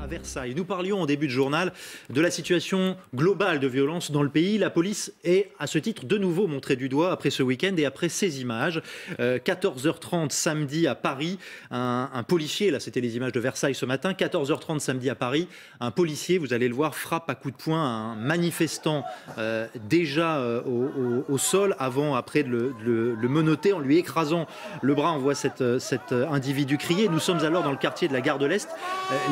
À Versailles. Nous parlions au début de journal de la situation globale de violence dans le pays. La police est, à ce titre, de nouveau montrée du doigt après ce week-end et après ces images. 14h30 samedi à Paris, un policier, là c'était les images de Versailles ce matin, 14h30 samedi à Paris, un policier, vous allez le voir, frappe à coups de poing un manifestant déjà au sol après de le menotter en lui écrasant le bras. On voit cet individu crier. Nous sommes alors dans le quartier de la Gare de l'Est.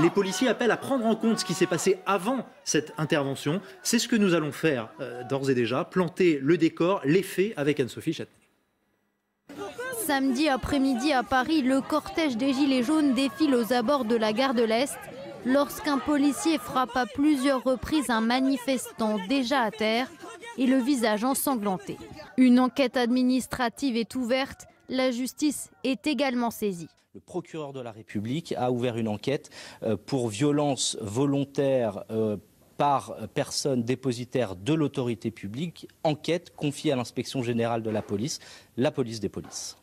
Les policiers appellent à prendre en compte ce qui s'est passé avant cette intervention. C'est ce que nous allons faire d'ores et déjà, planter le décor, les faits avec Anne-Sophie Châtenay. Samedi après-midi à Paris, le cortège des Gilets jaunes défile aux abords de la Gare de l'Est lorsqu'un policier frappe à plusieurs reprises un manifestant déjà à terre et le visage ensanglanté. Une enquête administrative est ouverte, la justice est également saisie. Le procureur de la République a ouvert une enquête pour violence volontaire par personne dépositaire de l'autorité publique. Enquête confiée à l'inspection générale de la police des polices.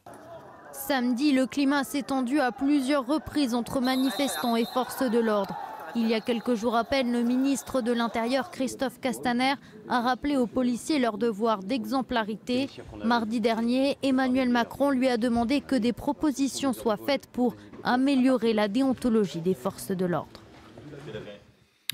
Samedi, le climat s'est tendu à plusieurs reprises entre manifestants et forces de l'ordre. Il y a quelques jours à peine, le ministre de l'Intérieur, Christophe Castaner, a rappelé aux policiers leur devoir d'exemplarité. Mardi dernier, Emmanuel Macron lui a demandé que des propositions soient faites pour améliorer la déontologie des forces de l'ordre.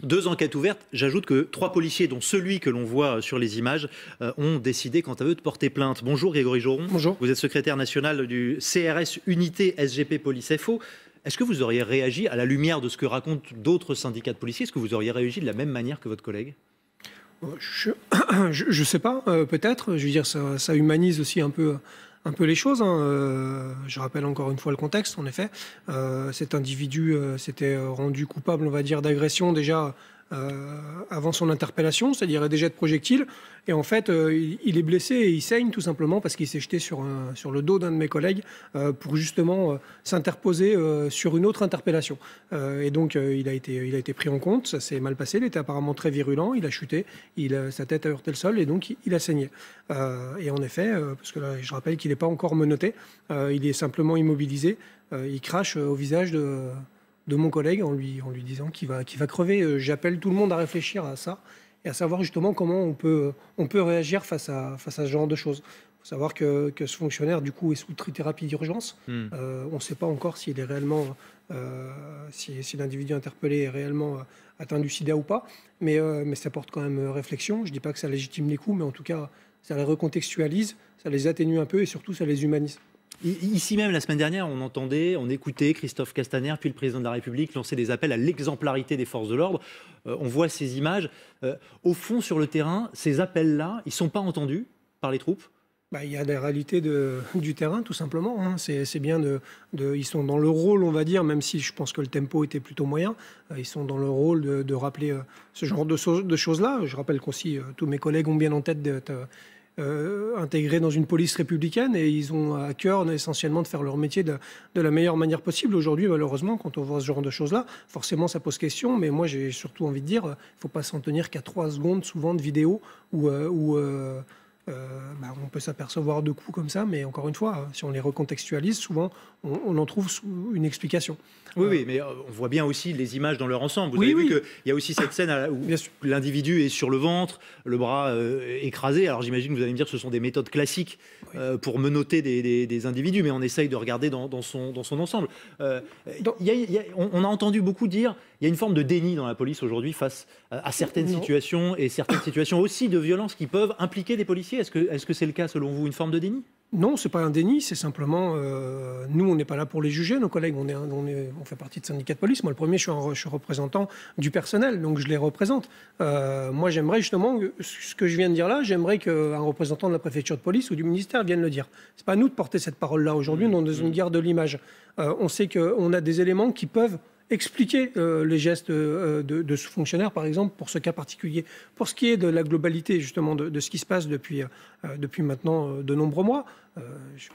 2 enquêtes ouvertes. J'ajoute que 3 policiers, dont celui que l'on voit sur les images, ont décidé quant à eux de porter plainte. Bonjour Grégory Joron. Bonjour. Vous êtes secrétaire national du CRS Unité SGP Police FO. Est-ce que vous auriez réagi à la lumière de ce que racontent d'autres syndicats de policiers? Est-ce que vous auriez réagi de la même manière que votre collègue? Je sais pas, peut-être. Je veux dire, ça humanise aussi un peu les choses. Je rappelle encore une fois le contexte, en effet. Cet individu s'était rendu coupable, on va dire, d'agression déjà avant son interpellation, c'est-à-dire des jets de projectiles. Et en fait, il est blessé et il saigne tout simplement parce qu'il s'est jeté sur le dos d'un de mes collègues pour justement s'interposer sur une autre interpellation. Et donc, il a été pris en compte. Ça s'est mal passé. Il était apparemment très virulent. Il a chuté. Sa tête a heurté le sol et donc il a saigné. Et en effet, parce que là, je rappelle qu'il n'est pas encore menotté, il est simplement immobilisé. Il crache au visage de mon collègue en lui disant qu'il va crever. J'appelle tout le monde à réfléchir à ça et à savoir justement comment on peut réagir face à ce genre de choses. Il faut savoir que ce fonctionnaire, du coup, est sous trithérapie d'urgence. On ne sait pas encore s'il est réellement, si l'individu interpellé est réellement atteint du sida ou pas, mais ça porte quand même réflexion. Je ne dis pas que ça légitime les coups, mais en tout cas, ça les recontextualise, ça les atténue un peu et surtout, ça les humanise. Ici même, la semaine dernière, on écoutait Christophe Castaner, puis le président de la République, lancer des appels à l'exemplarité des forces de l'ordre. On voit ces images. Au fond, sur le terrain, ces appels-là, ils ne sont pas entendus par les troupes? Il y a des réalités du terrain, tout simplement. C'est bien ils sont dans le rôle, on va dire, même si je pense que le tempo était plutôt moyen. Ils sont dans le rôle de rappeler ce genre de choses-là. Je rappelle qu'aussi, tous mes collègues ont bien en tête d'être intégrés dans une police républicaine et ils ont à cœur essentiellement de faire leur métier de la meilleure manière possible. Aujourd'hui, malheureusement, quand on voit ce genre de choses-là, forcément ça pose question, mais moi j'ai surtout envie de dire, il ne faut pas s'en tenir qu'à 3 secondes souvent de vidéo où on peut s'apercevoir de coups comme ça, mais encore une fois, si on les recontextualise, souvent on en trouve une explication. Oui, mais on voit bien aussi les images dans leur ensemble. Vous avez vu qu'il y a aussi cette scène où l'individu est sur le ventre, le bras écrasé. Alors j'imagine que vous allez me dire que ce sont des méthodes classiques pour menotter des individus, mais on essaye de regarder dans son ensemble. On a entendu beaucoup dire il y a une forme de déni dans la police aujourd'hui face à certaines situations et certaines situations aussi de violence qui peuvent impliquer des policiers. Est-ce que c'est le cas selon vous, une forme de déni? Non, c'est pas un déni, c'est simplement nous, on n'est pas là pour les juger, nos collègues, on fait partie de syndicats de police. Moi, le premier, je suis représentant du personnel, donc je les représente. Moi, j'aimerais justement, ce que je viens de dire là, j'aimerais qu'un représentant de la préfecture de police ou du ministère vienne le dire. C'est pas à nous de porter cette parole-là aujourd'hui, on est dans une guerre de l'image. On sait qu'on a des éléments qui peuvent expliquer les gestes de ce fonctionnaire, par exemple, pour ce cas particulier. Pour ce qui est de la globalité, justement, de ce qui se passe depuis maintenant de nombreux mois,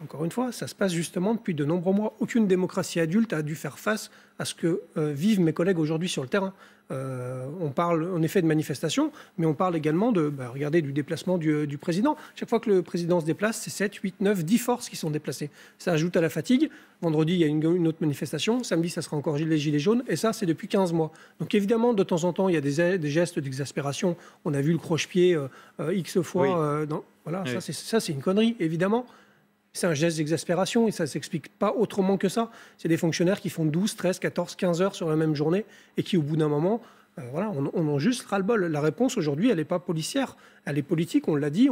Encore une fois, ça se passe justement depuis de nombreux mois. Aucune démocratie adulte a dû faire face à ce que vivent mes collègues aujourd'hui sur le terrain. On parle en effet de manifestations, mais on parle également regardez, du déplacement du président. Chaque fois que le président se déplace, c'est 7, 8, 9, 10 forces qui sont déplacées. Ça ajoute à la fatigue. Vendredi, il y a une autre manifestation. Samedi, ça sera encore les Gilets jaunes. Et ça, c'est depuis 15 mois. Donc évidemment, de temps en temps, il y a des gestes d'exaspération. On a vu le croche-pied X fois. Oui. Voilà, oui. Ça, c'est une connerie, évidemment. C'est un geste d'exaspération et ça ne s'explique pas autrement que ça. C'est des fonctionnaires qui font 12, 13, 14, 15 heures sur la même journée et qui, au bout d'un moment, on en juste ras-le-bol. La réponse, aujourd'hui, elle n'est pas policière. Elle est politique, on l'a dit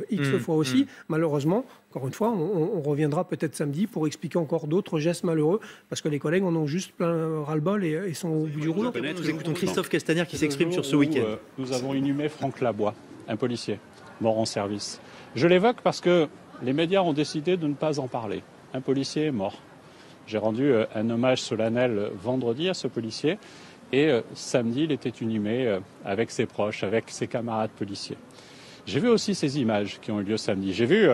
X fois aussi. Malheureusement, encore une fois, on reviendra peut-être samedi pour expliquer encore d'autres gestes malheureux parce que les collègues en ont juste plein ras-le-bol et sont au bout du rouleau. Nous écoutons Christophe Castaner qui s'exprime sur ce week-end. Nous avons inhumé Franck Laboie, un policier, mort en service. Je l'évoque parce que les médias ont décidé de ne pas en parler. Un policier est mort. J'ai rendu un hommage solennel vendredi à ce policier et samedi, il était inhumé avec ses proches, avec ses camarades policiers. J'ai vu aussi ces images qui ont eu lieu samedi. J'ai vu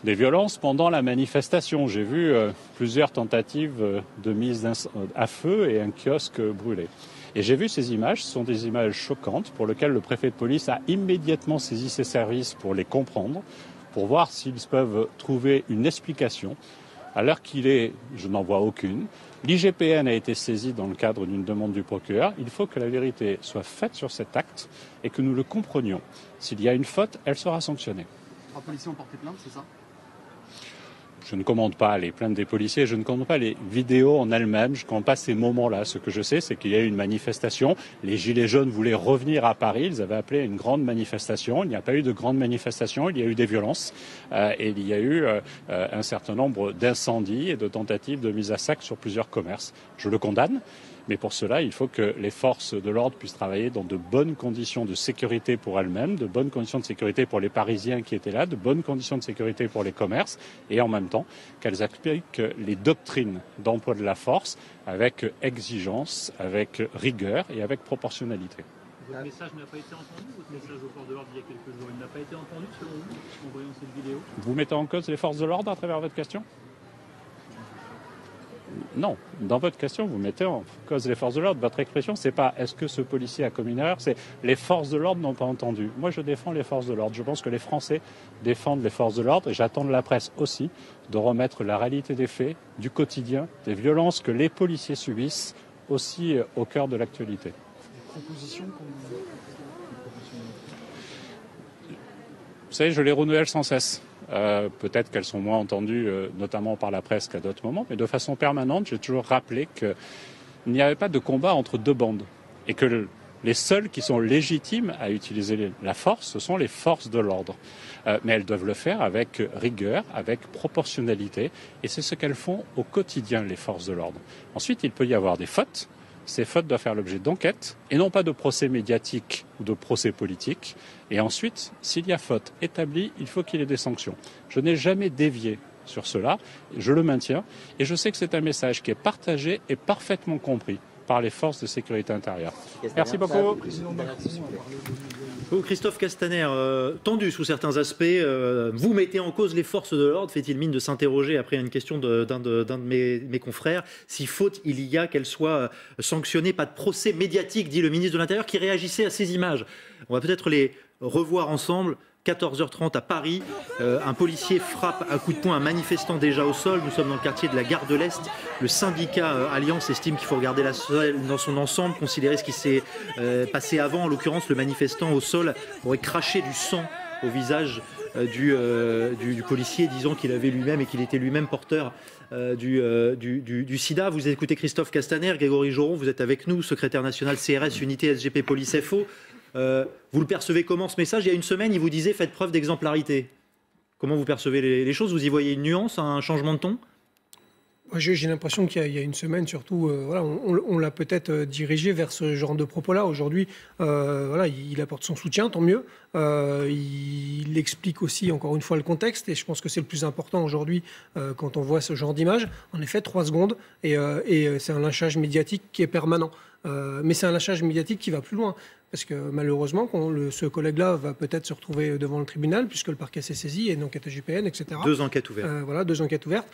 des violences pendant la manifestation. J'ai vu plusieurs tentatives de mise à feu et un kiosque brûlé. Et j'ai vu ces images, ce sont des images choquantes pour lesquelles le préfet de police a immédiatement saisi ses services pour les comprendre, pour voir s'ils peuvent trouver une explication. À l'heure qu'il est, je n'en vois aucune. L'IGPN a été saisi dans le cadre d'une demande du procureur. Il faut que la vérité soit faite sur cet acte et que nous le comprenions. S'il y a une faute, elle sera sanctionnée. 3 policiers ont porté plainte, c'est ça ? Je ne commande pas les plaintes des policiers, je ne commande pas les vidéos en elles-mêmes, je ne commande pas ces moments-là. Ce que je sais, c'est qu'il y a eu une manifestation. Les Gilets jaunes voulaient revenir à Paris, ils avaient appelé à une grande manifestation. Il n'y a pas eu de grande manifestation, il y a eu des violences et il y a eu un certain nombre d'incendies et de tentatives de mise à sac sur plusieurs commerces. Je le condamne. Mais pour cela, il faut que les forces de l'ordre puissent travailler dans de bonnes conditions de sécurité pour elles-mêmes, de bonnes conditions de sécurité pour les Parisiens qui étaient là, de bonnes conditions de sécurité pour les commerces, et en même temps qu'elles appliquent les doctrines d'emploi de la force avec exigence, avec rigueur et avec proportionnalité. Votre message n'a pas été entendu, votre message aux forces de l'ordre il y a quelques jours, il n'a pas été entendu selon vous en voyant cette vidéo ? Vous mettez en cause les forces de l'ordre à travers votre question ? Non, dans votre question, vous mettez en cause les forces de l'ordre. Votre expression, c'est pas est-ce que ce policier a commis une erreur, c'est les forces de l'ordre n'ont pas entendu. Moi, je défends les forces de l'ordre. Je pense que les Français défendent les forces de l'ordre et j'attends de la presse aussi de remettre la réalité des faits, du quotidien, des violences que les policiers subissent aussi au cœur de l'actualité. Vous savez, je les renouvelle sans cesse. Peut-être qu'elles sont moins entendues, notamment par la presse qu'à d'autres moments, mais de façon permanente, j'ai toujours rappelé qu'il n'y avait pas de combat entre deux bandes et que les seuls qui sont légitimes à utiliser la force, ce sont les forces de l'ordre. Mais elles doivent le faire avec rigueur, avec proportionnalité, et c'est ce qu'elles font au quotidien, les forces de l'ordre. Ensuite, il peut y avoir des fautes. Ces fautes doivent faire l'objet d'enquêtes et non pas de procès médiatiques ou de procès politiques. Et ensuite, s'il y a faute établie, il faut qu'il y ait des sanctions. Je n'ai jamais dévié sur cela, je le maintiens et je sais que c'est un message qui est partagé et parfaitement compris par les forces de sécurité intérieure. Merci beaucoup. Christophe Castaner, tendu sous certains aspects, vous mettez en cause les forces de l'ordre, fait-il mine de s'interroger après une question d'un de mes confrères, si faute il y a qu'elle soit sanctionnée, pas de procès médiatique, dit le ministre de l'Intérieur qui réagissait à ces images. On va peut-être les revoir ensemble. 14h30 à Paris, un policier frappe à coups de poing un manifestant déjà au sol. Nous sommes dans le quartier de la Gare de l'Est. Le syndicat Alliance estime qu'il faut regarder la scène dans son ensemble, considérer ce qui s'est passé avant. En l'occurrence, le manifestant au sol aurait craché du sang au visage du policier, disant qu'il avait lui-même et qu'il était lui-même porteur du sida. Vous écoutez Christophe Castaner, Grégory Joron, vous êtes avec nous, secrétaire national CRS, unité SGP Police FO. Vous le percevez comment ce message ? Il y a une semaine, il vous disait faites preuve d'exemplarité. Comment vous percevez les choses ? Vous y voyez une nuance, un changement de ton ? J'ai l'impression qu'il y a une semaine, surtout, on l'a peut-être dirigé vers ce genre de propos-là. Aujourd'hui, il apporte son soutien, tant mieux. Il explique aussi, encore une fois, le contexte. Et je pense que c'est le plus important aujourd'hui quand on voit ce genre d'image. En effet, 3 secondes. Et c'est un lynchage médiatique qui est permanent. Mais c'est un lâchage médiatique qui va plus loin. Parce que malheureusement, ce collègue-là va peut-être se retrouver devant le tribunal, puisque le parquet s'est saisi, et une enquête AJPN, etc. 2 enquêtes ouvertes. Voilà, 2 enquêtes ouvertes.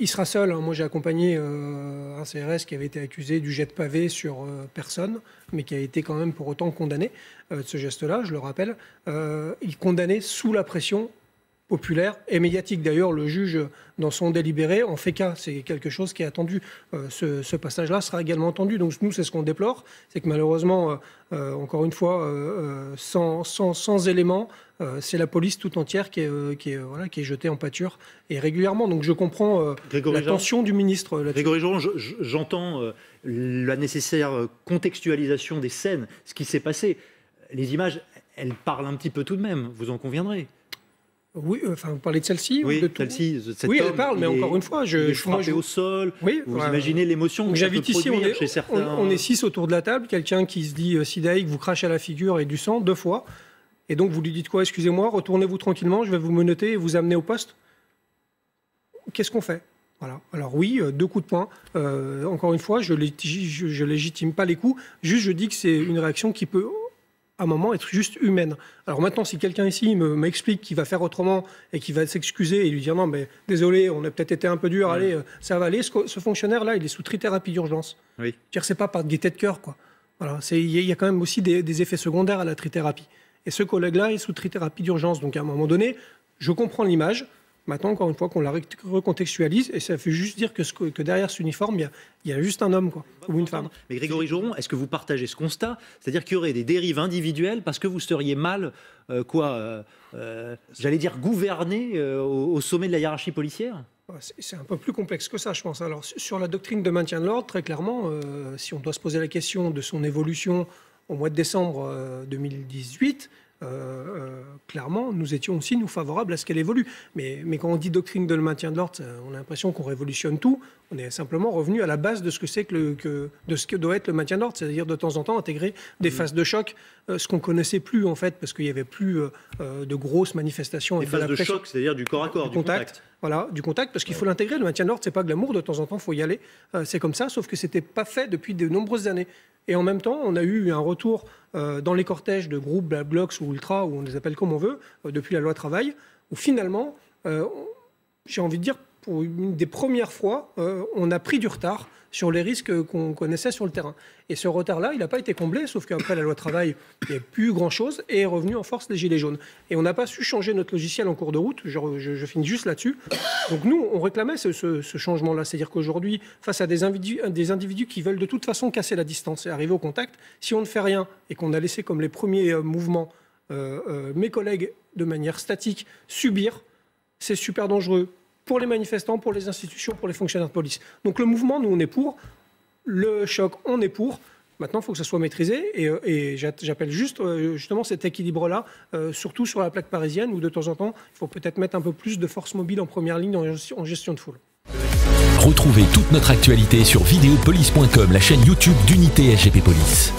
Il sera seul. Hein. Moi, j'ai accompagné un CRS qui avait été accusé du jet de pavé sur personne, mais qui a été quand même pour autant condamné de ce geste-là, je le rappelle. Il condamnait sous la pression populaire et médiatique. D'ailleurs, le juge, dans son délibéré, en fait cas. C'est quelque chose qui est attendu. Ce passage-là sera également entendu. Donc nous, c'est ce qu'on déplore. C'est que malheureusement, encore une fois, sans éléments, c'est la police tout entière qui est jetée en pâture et régulièrement. Donc je comprends la tension du ministre là-dessus. Grégory Joron, j'entends la nécessaire contextualisation des scènes, ce qui s'est passé. Les images, elles parlent un petit peu tout de même, vous en conviendrez. Oui, enfin, vous parlez de celle-ci oui, ou de tout celle-ci, oui, elle parle, mais encore une fois, il est frappé au sol. Oui, vous imaginez l'émotion que ça peut produire chez certains. On est 6 autour de la table, quelqu'un qui se dit sidaïque, vous crachez à la figure et du sang 2 fois, et donc vous lui dites quoi? Excusez-moi, retournez-vous tranquillement, je vais vous menotter et vous amener au poste. Qu'est-ce qu'on fait? Voilà. Alors oui, 2 coups de poing. Encore une fois, je légitime pas les coups. Juste, je dis que c'est une réaction qui peut, à un moment, être juste humaine. Alors maintenant, si quelqu'un ici m'explique qu'il va faire autrement et qu'il va s'excuser et lui dire non, mais désolé, on a peut-être été un peu dur, allez, ça va aller. Ce fonctionnaire-là, il est sous trithérapie d'urgence. Oui. C'est pas par gaieté de cœur, quoi. Voilà. Il y a quand même aussi des effets secondaires à la trithérapie. Et ce collègue-là est sous trithérapie d'urgence. Donc à un moment donné, je comprends l'image. Maintenant, encore une fois, qu'on la recontextualise, et ça fait juste dire que derrière cet uniforme, il y a juste un homme, quoi, ou une femme. Mais Grégory Joron, est-ce que vous partagez ce constat? C'est-à-dire qu'il y aurait des dérives individuelles parce que vous seriez mal, j'allais dire, gouverné au sommet de la hiérarchie policière? C'est un peu plus complexe que ça, je pense. Alors, sur la doctrine de maintien de l'ordre, très clairement, si on doit se poser la question de son évolution au mois de décembre 2018, clairement, nous étions aussi favorables à ce qu'elle évolue. Mais quand on dit doctrine de maintien de l'ordre, on a l'impression qu'on révolutionne tout. On est simplement revenu à la base de ce que c'est de ce que doit être le maintien de l'ordre, c'est-à-dire de temps en temps intégrer des phases de choc, ce qu'on connaissait plus en fait, parce qu'il n'y avait plus de grosses manifestations. Des phases de choc, c'est-à-dire du corps à corps, du contact. Voilà, du contact, parce qu'il faut l'intégrer. Le maintien de l'ordre, c'est pas glamour. De temps en temps, il faut y aller. C'est comme ça, sauf que c'était pas fait depuis de nombreuses années. Et en même temps, on a eu un retour dans les cortèges de groupes, Black Blocs ou Ultra, ou on les appelle comme on veut, depuis la loi travail, où finalement, j'ai envie de dire, pour une des premières fois, on a pris du retard sur les risques qu'on connaissait sur le terrain. Et ce retard-là, il n'a pas été comblé, sauf qu'après la loi travail, il n'y a plus grand-chose, et est revenu en force les Gilets jaunes. Et on n'a pas su changer notre logiciel en cours de route, je finis juste là-dessus. Donc nous, on réclamait ce changement-là, c'est-à-dire qu'aujourd'hui, face à des individus qui veulent de toute façon casser la distance et arriver au contact, si on ne fait rien, et qu'on a laissé comme les premiers mouvements mes collègues, de manière statique, subir, c'est super dangereux pour les manifestants, pour les institutions, pour les fonctionnaires de police. Donc le mouvement, nous, on est pour. Le choc, on est pour. Maintenant, il faut que ça soit maîtrisé. Et j'appelle justement cet équilibre-là, surtout sur la plaque parisienne, où de temps en temps, il faut peut-être mettre un peu plus de force mobile en première ligne en gestion de foule. Retrouvez toute notre actualité sur videopolice.com, la chaîne YouTube d'Unité SGP Police.